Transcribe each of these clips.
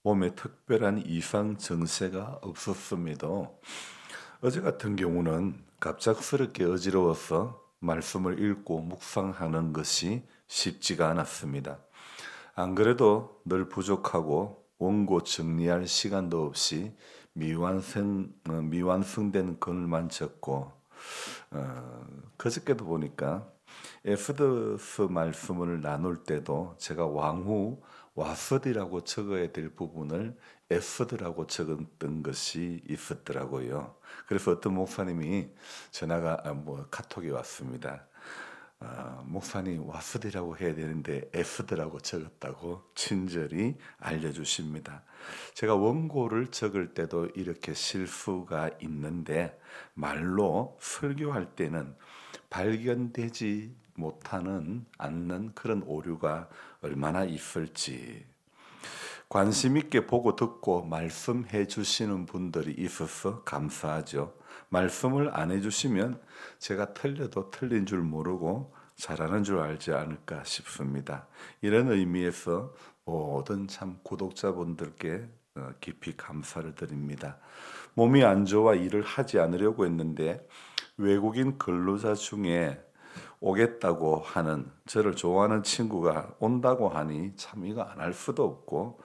몸에 특별한 이상 증세가 없었습니다. 어제 같은 경우는 갑작스럽게 어지러워서 말씀을 읽고 묵상하는 것이 쉽지가 않았습니다. 안 그래도 늘 부족하고 원고 정리할 시간도 없이 미완성된 글만 적고 그저께도 보니까 에스더스 말씀을 나눌 때도 제가 왕후 와서디라고 적어야 될 부분을 에스더라고 적었던 것이 있었더라고요. 그래서 어떤 목사님이 전화가 카톡이 왔습니다. 목사님 와서디라고 해야 되는데 에스더라고 적었다고 친절히 알려주십니다. 제가 원고를 적을 때도 이렇게 실수가 있는데 말로 설교할 때는 발견되지 못하는 않는 그런 오류가 얼마나 있을지 관심 있게 보고 듣고 말씀해 주시는 분들이 있어서 감사하죠. 말씀을 안 해주시면 제가 틀려도 틀린 줄 모르고 잘하는 줄 알지 않을까 싶습니다. 이런 의미에서 모든 참 구독자분들께 깊이 감사를 드립니다. 몸이 안 좋아 일을 하지 않으려고 했는데 외국인 근로자 중에 오겠다고 하는 저를 좋아하는 친구가 온다고 하니 참 이거 안 할 수도 없고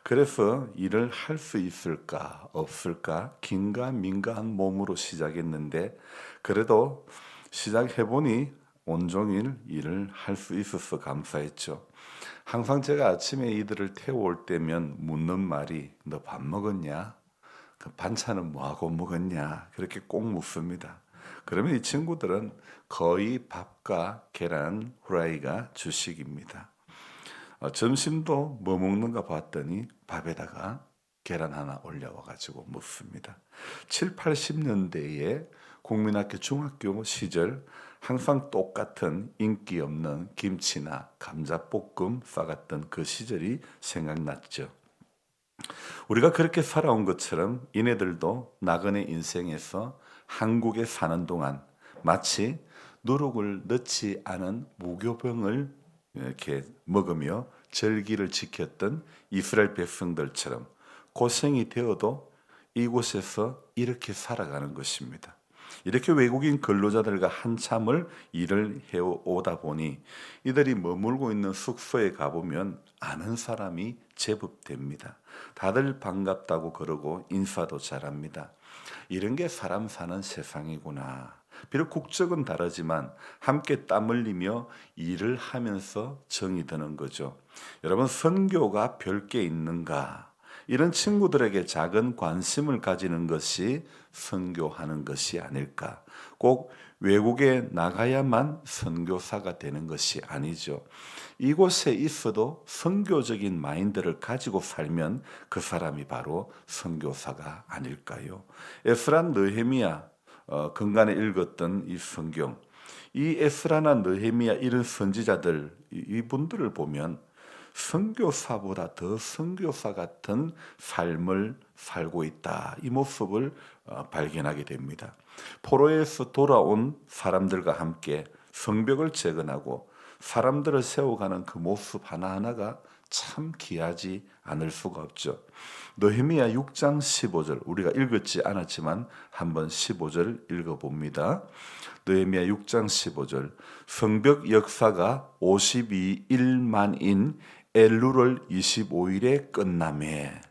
그래서 일을 할 수 있을까 없을까 긴가민가한 몸으로 시작했는데 그래도 시작해보니 온종일 일을 할 수 있어서 감사했죠. 항상 제가 아침에 이들을 태워올 때면 묻는 말이 너 밥 먹었냐? 그 반찬은 뭐하고 먹었냐? 그렇게 꼭 묻습니다. 그러면 이 친구들은 거의 밥과 계란 후라이가 주식입니다. 점심도 뭐 먹는가 봤더니 밥에다가 계란 하나 올려와가지고 먹습니다. 7, 80년대에 국민학교 중학교 시절 항상 똑같은 인기 없는 김치나 감자볶음 싸갔던 그 시절이 생각났죠. 우리가 그렇게 살아온 것처럼 이네들도 나그네 인생에서 한국에 사는 동안 마치 누룩을 넣지 않은 무교병을 이렇게 먹으며 절기를 지켰던 이스라엘 백성들처럼 고생이 되어도 이곳에서 이렇게 살아가는 것입니다. 이렇게 외국인 근로자들과 한참을 일을 해오다 보니 이들이 머물고 있는 숙소에 가보면 아는 사람이 제법 됩니다. 다들 반갑다고 그러고 인사도 잘합니다. 이런 게 사람 사는 세상이구나. 비록 국적은 다르지만 함께 땀 흘리며 일을 하면서 정이 드는 거죠. 여러분, 선교가 별게 있는가? 이런 친구들에게 작은 관심을 가지는 것이 선교하는 것이 아닐까. 꼭 외국에 나가야만 선교사가 되는 것이 아니죠. 이곳에 있어도 선교적인 마인드를 가지고 살면 그 사람이 바로 선교사가 아닐까요? 에스라 느헤미야 근간에 읽었던 이 성경, 이 에스라나 느헤미야 이런 선지자들 이분들을 보면 선교사보다 더 선교사 같은 삶을 살고 있다. 이 모습을 발견하게 됩니다. 포로에서 돌아온 사람들과 함께 성벽을 재건하고 사람들을 세워가는 그 모습 하나하나가 참 귀하지 않을 수가 없죠. 느헤미야 6장 15절 우리가 읽었지 않았지만 한번 15절 읽어봅니다. 느헤미야 6장 15절 성벽 역사가 52일 만인 엘루를 25일에 끝나매.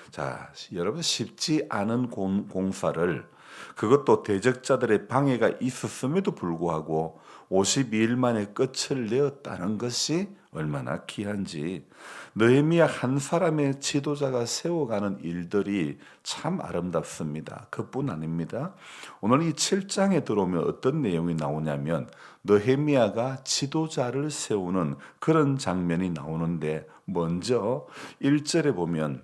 자, 여러분 쉽지 않은 공사를 그것도 대적자들의 방해가 있었음에도 불구하고 52일 만에 끝을 내었다는 것이 얼마나 귀한지 느헤미야 한 사람의 지도자가 세워가는 일들이 참 아름답습니다. 그뿐 아닙니다. 오늘 이 7장에 들어오면 어떤 내용이 나오냐면 느헤미야가 지도자를 세우는 그런 장면이 나오는데 먼저 1절에 보면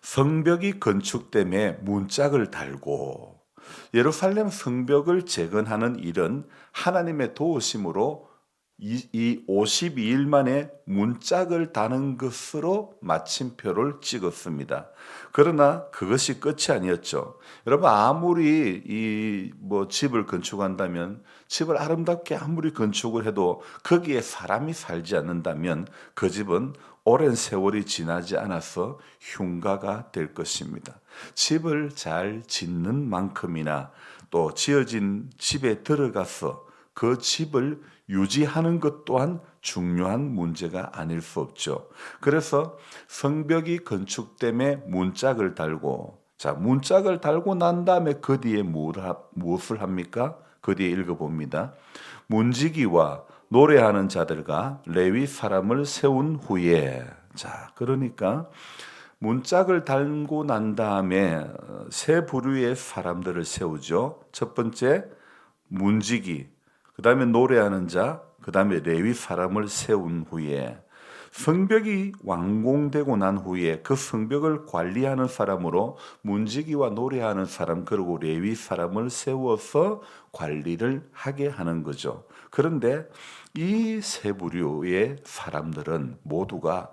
성벽이 건축됨에 문짝을 달고 예루살렘 성벽을 재건하는 일은 하나님의 도우심으로 이 52일 만에 문짝을 다는 것으로 마침표를 찍었습니다. 그러나 그것이 끝이 아니었죠. 여러분 아무리 이 집을 건축한다면 집을 아름답게 아무리 건축을 해도 거기에 사람이 살지 않는다면 그 집은 오랜 세월이 지나지 않아서 흉가가 될 것입니다. 집을 잘 짓는 만큼이나 또 지어진 집에 들어가서 그 집을 유지하는 것 또한 중요한 문제가 아닐 수 없죠. 그래서 성벽이 건축됨에 문짝을 달고, 자, 문짝을 달고 난 다음에 그 뒤에 무엇을 합니까? 그 뒤에 읽어봅니다. 문지기와 노래하는 자들과 레위 사람을 세운 후에, 자, 그러니까 문짝을 달고 난 다음에 세 부류의 사람들을 세우죠. 첫 번째 문지기, 그 다음에 노래하는 자, 그 다음에 레위 사람을 세운 후에 성벽이 완공되고 난 후에 그 성벽을 관리하는 사람으로 문지기와 노래하는 사람 그리고 레위 사람을 세워서 관리를 하게 하는 거죠. 그런데 이 세 부류의 사람들은 모두가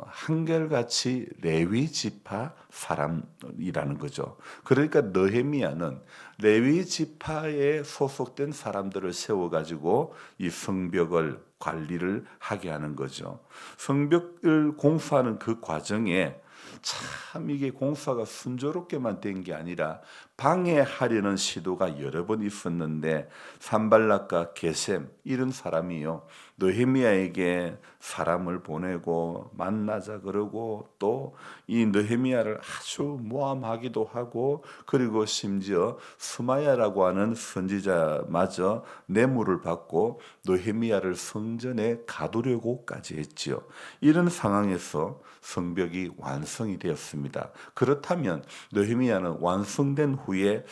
한결같이 레위 지파 사람이라는 거죠. 그러니까 느헤미야는 레위 지파에 소속된 사람들을 세워가지고 이 성벽을 관리를 하게 하는 거죠. 성벽을 공사하는 그 과정에 참 이게 공사가 순조롭게만 된 게 아니라 방해하려는 시도가 여러 번 있었는데 산발락과 게셈 이런 사람이요 느헤미야에게 사람을 보내고 만나자 그러고 또 이 느헤미야를 아주 모함하기도 하고 그리고 심지어 스마야라고 하는 선지자마저 뇌물을 받고 느헤미야를 성전에 가두려고까지 했지요. 이런 상황에서 성벽이 완성이 되었습니다. 그렇다면 느헤미야는 완성된 후에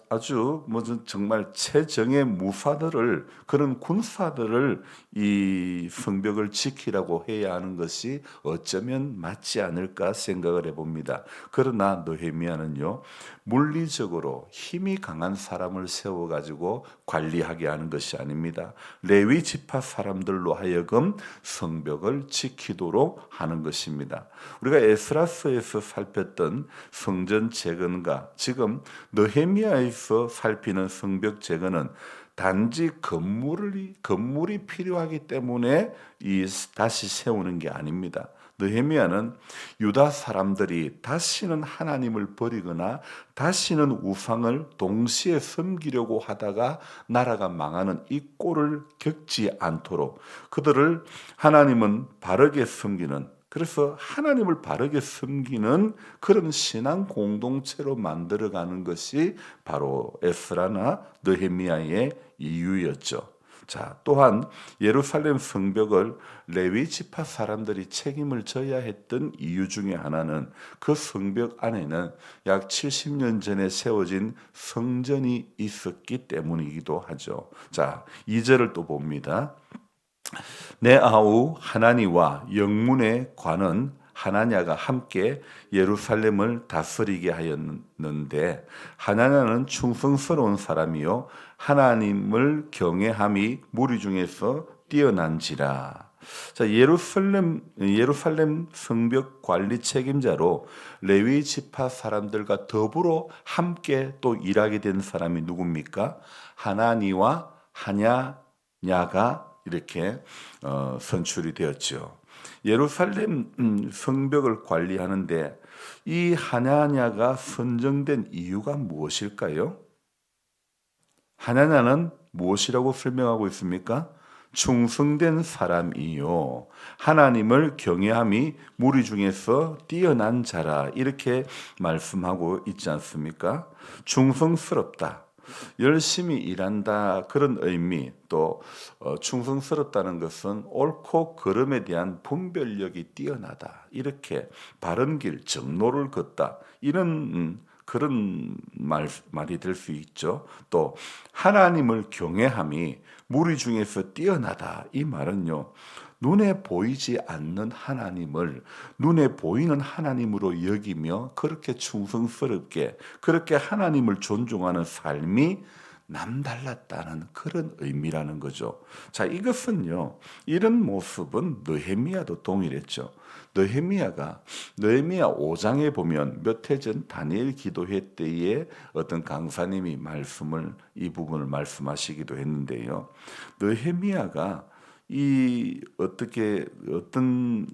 아주 정말 최정예 무사들을 그런 군사들을 이 성벽을 지키라고 해야 하는 것이 어쩌면 맞지 않을까 생각을 해봅니다. 그러나 느헤미야는요 물리적으로 힘이 강한 사람을 세워가지고 관리하게 하는 것이 아닙니다. 레위 지파 사람들로 하여금 성벽을 지키도록 하는 것입니다. 우리가 에스라서에서 살폈던 성전 재건과 지금 느헤미야에서 살피는 성벽 재건은 단지 건물이 필요하기 때문에 다시 세우는 게 아닙니다. 느헤미야는 유다 사람들이 다시는 하나님을 버리거나 다시는 우상을 동시에 섬기려고 하다가 나라가 망하는 이 꼴을 겪지 않도록 그들을 하나님은 바르게 섬기는 그래서 하나님을 바르게 섬기는 그런 신앙 공동체로 만들어가는 것이 바로 에스라나 느헤미야의 이유였죠. 자, 또한 예루살렘 성벽을 레위 지파 사람들이 책임을 져야 했던 이유 중에 하나는 그 성벽 안에는 약 70년 전에 세워진 성전이 있었기 때문이기도 하죠. 자, 2절을 또 봅니다. 내 아우 하나니와 영문의 관은 하나냐가 함께 예루살렘을 다스리게 하였는데 하나냐는 충성스러운 사람이요 하나님을 경외함이 무리 중에서 뛰어난지라. 자, 예루살렘 성벽 관리 책임자로 레위 지파 사람들과 더불어 함께 또 일하게 된 사람이 누굽니까? 하나니와 하냐냐가 이렇게 선출이 되었죠. 예루살렘 성벽을 관리하는데 이 하나냐가 선정된 이유가 무엇일까요? 하나냐는 무엇이라고 설명하고 있습니까? 충성된 사람이요 하나님을 경외함이 무리 중에서 뛰어난 자라 이렇게 말씀하고 있지 않습니까? 충성스럽다. 열심히 일한다 그런 의미 또 충성스럽다는 것은 옳고 그름에 대한 분별력이 뛰어나다 이렇게 바른 길 정로를 걷다 이런 그런 말이 될 수 있죠. 또 하나님을 경외함이 무리 중에서 뛰어나다 이 말은요 눈에 보이지 않는 하나님을 눈에 보이는 하나님으로 여기며 그렇게 충성스럽게 그렇게 하나님을 존중하는 삶이 남달랐다는 그런 의미라는 거죠. 자, 이것은요. 이런 모습은 느헤미야도 동일했죠. 느헤미야 5장에 보면 몇 해 전 다니엘 기도회 때에 어떤 강사님이 이 부분을 말씀하시기도 했는데요. 느헤미야가 이 어떻게 어떤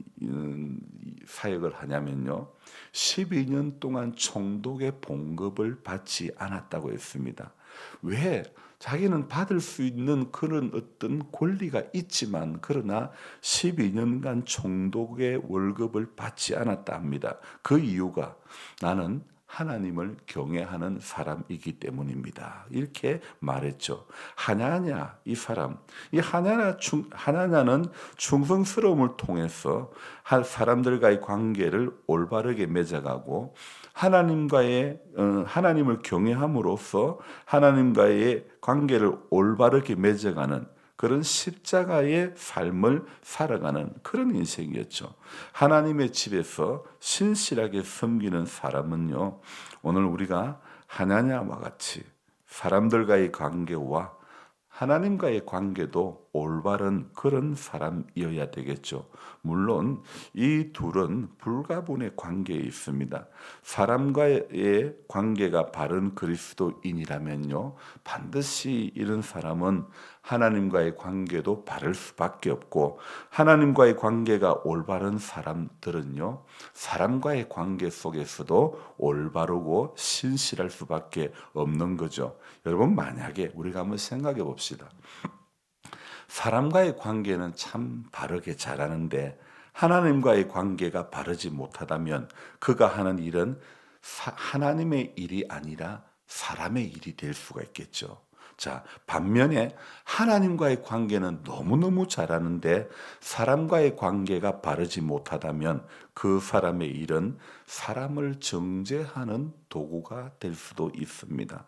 사역을 하냐면요. 12년 동안 총독의 봉급을 받지 않았다고 했습니다. 왜? 자기는 받을 수 있는 그런 어떤 권리가 있지만 그러나 12년간 총독의 월급을 받지 않았다 합니다. 그 이유가 나는 하나님을 경외하는 사람이기 때문입니다. 이렇게 말했죠. 하나냐 이 사람, 이 하나냐는 충성스러움을 통해서 사람들과의 관계를 올바르게 맺어가고 하나님을 경외함으로써 하나님과의 관계를 올바르게 맺어가는 그런 십자가의 삶을 살아가는 그런 인생이었죠. 하나님의 집에서 신실하게 섬기는 사람은요, 오늘 우리가 하나냐와 같이 사람들과의 관계와 하나님과의 관계도 올바른 그런 사람이어야 되겠죠. 물론 이 둘은 불가분의 관계에 있습니다. 사람과의 관계가 바른 그리스도인이라면요, 반드시 이런 사람은 하나님과의 관계도 바를 수밖에 없고, 하나님과의 관계가 올바른 사람들은요, 사람과의 관계 속에서도 올바르고 신실할 수밖에 없는 거죠. 여러분, 만약에 우리가 한번 생각해 봅시다. 사람과의 관계는 참 바르게 잘하는데 하나님과의 관계가 바르지 못하다면 그가 하는 일은 하나님의 일이 아니라 사람의 일이 될 수가 있겠죠. 자, 반면에 하나님과의 관계는 너무너무 잘하는데 사람과의 관계가 바르지 못하다면 그 사람의 일은 사람을 정죄하는 도구가 될 수도 있습니다.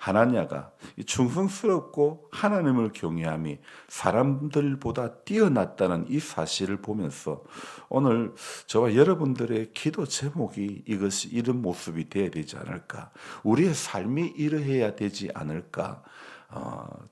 하나냐가 충성스럽고 하나님을 경외함이 사람들보다 뛰어났다는 이 사실을 보면서 오늘 저와 여러분들의 기도 제목이 이것이 이런 모습이 되어야 되지 않을까? 우리의 삶이 이러해야 되지 않을까?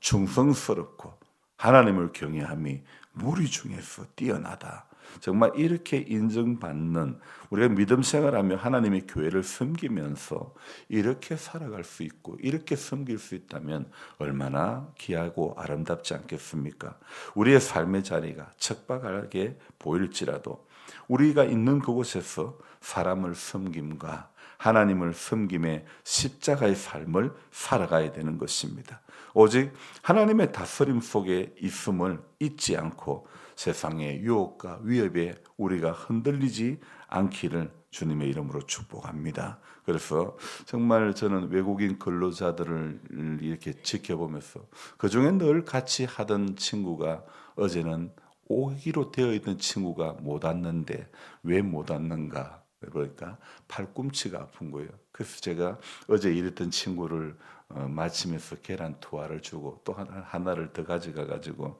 충성스럽고 하나님을 경외함이 무리 중에서 뛰어나다. 정말 이렇게 인정받는 우리가 믿음 생활하며 하나님의 교회를 섬기면서 이렇게 살아갈 수 있고 이렇게 섬길 수 있다면 얼마나 귀하고 아름답지 않겠습니까? 우리의 삶의 자리가 척박하게 보일지라도 우리가 있는 그곳에서 사람을 섬김과 하나님을 섬김의 십자가의 삶을 살아가야 되는 것입니다. 오직 하나님의 다스림 속에 있음을 잊지 않고 세상의 유혹과 위협에 우리가 흔들리지 않기를 주님의 이름으로 축복합니다. 그래서 정말 저는 외국인 근로자들을 이렇게 지켜보면서 그중에 늘 같이 하던 친구가 어제는 오기로 되어 있던 친구가 못 왔는데 왜 못 왔는가? 그러니까 팔꿈치가 아픈 거예요. 그래서 제가 어제 일했던 친구를 마치면서 계란 투하를 주고 또 하나를 더 가져가 가지고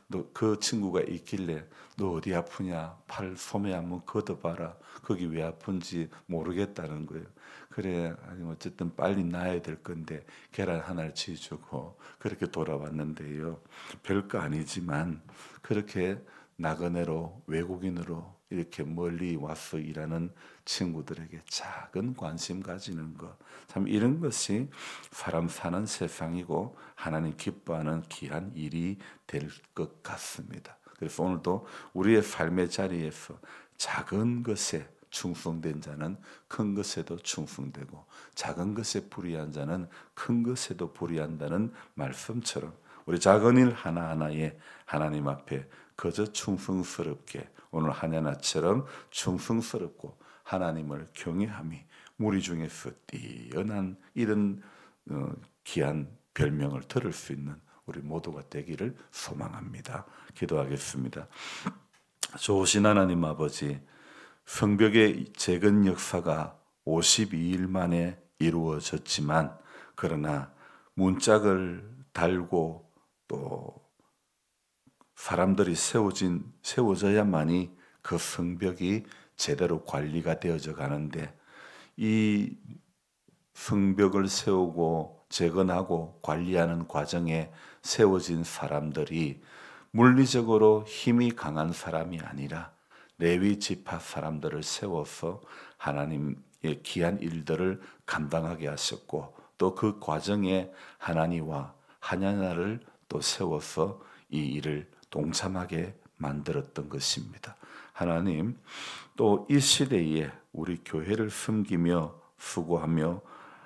너 그 친구가 있길래 너 어디 아프냐? 팔 소매 한번 걷어봐라. 거기 왜 아픈지 모르겠다는 거예요. 그래, 아니 어쨌든 빨리 나아야 될 건데 계란 하나를 지주고 그렇게 돌아왔는데요. 별거 아니지만 그렇게 나그네로 외국인으로 이렇게 멀리 와서 일하는 친구들에게 작은 관심 가지는 것, 참 이런 것이 사람 사는 세상이고 하나님 기뻐하는 귀한 일이 될 것 같습니다. 그래서 오늘도 우리의 삶의 자리에서 작은 것에 충성된 자는 큰 것에도 충성되고 작은 것에 불의한 자는 큰 것에도 불의한다는 말씀처럼 우리 작은 일 하나하나에 하나님 앞에 그저 충성스럽게 오늘 하냐나처럼 충성스럽고 하나님을 경외함이 무리 중에서 뛰어난 이런 귀한 별명을 들을 수 있는 우리 모두가 되기를 소망합니다. 기도하겠습니다. 좋으신 하나님 아버지, 성벽의 재건 역사가 52일 만에 이루어졌지만 그러나 문짝을 달고 또 사람들이 세워져야만이 그 성벽이 제대로 관리가 되어져 가는데 이 성벽을 세우고 재건하고 관리하는 과정에 세워진 사람들이 물리적으로 힘이 강한 사람이 아니라 레위 지파 사람들을 세워서 하나님의 귀한 일들을 감당하게 하셨고 또 그 과정에 하나님과 하나님을 또 세워서 이 일을 동참하게 만들었던 것입니다. 하나님, 또 이 시대에 우리 교회를 섬기며 수고하며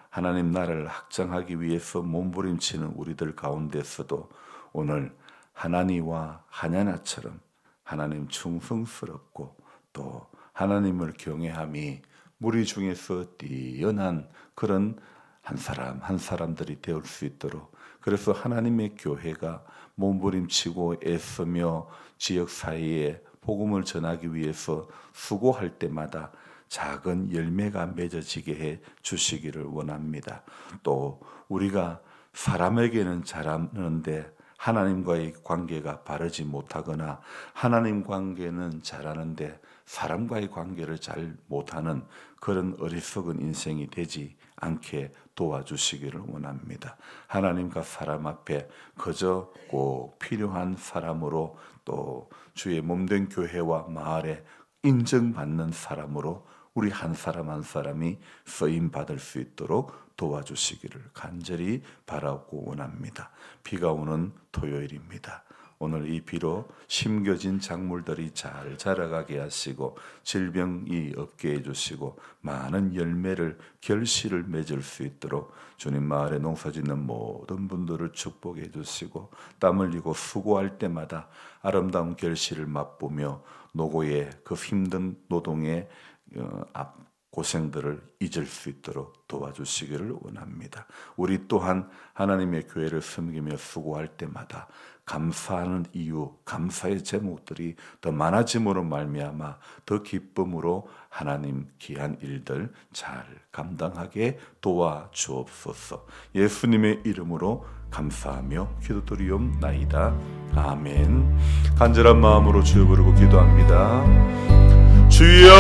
하나님 나라를 확장하기 위해서 몸부림치는 우리들 가운데서도 오늘 하나니와 하냐나처럼 하나님 충성스럽고 또 하나님을 경외함이 무리 중에서 뛰어난 그런 한 사람 한 사람들이 되올 수 있도록, 그래서 하나님의 교회가 몸부림치고 애쓰며 지역 사회에 복음을 전하기 위해서 수고할 때마다 작은 열매가 맺어지게 해 주시기를 원합니다. 또 우리가 사람에게는 잘하는데 하나님과의 관계가 바르지 못하거나 하나님 관계는 잘하는데 사람과의 관계를 잘 못하는 그런 어리석은 인생이 되지 않게 도와주시기를 원합니다. 하나님과 사람 앞에 그저 꼭 필요한 사람으로, 또 주의 몸된 교회와 마을에 인정받는 사람으로 우리 한 사람 한 사람이 쓰임 받을 수 있도록 도와주시기를 간절히 바라고 원합니다. 비가 오는 토요일입니다. 오늘 이 비로 심겨진 작물들이 잘 자라가게 하시고 질병이 없게 해주시고 많은 열매를 결실을 맺을 수 있도록 주님 마을에 농사짓는 모든 분들을 축복해 주시고 땀 흘리고 수고할 때마다 아름다운 결실을 맛보며 노고의 그 힘든 노동의 고생들을 잊을 수 있도록 도와주시기를 원합니다. 우리 또한 하나님의 교회를 섬기며 수고할 때마다 감사하는 이유, 감사의 제목들이 더 많아짐으로 말미암아 더 기쁨으로 하나님 귀한 일들 잘 감당하게 도와주옵소서. 예수님의 이름으로 감사하며 기도드리옵나이다. 아멘. 간절한 마음으로 주여 부르고 기도합니다. 주여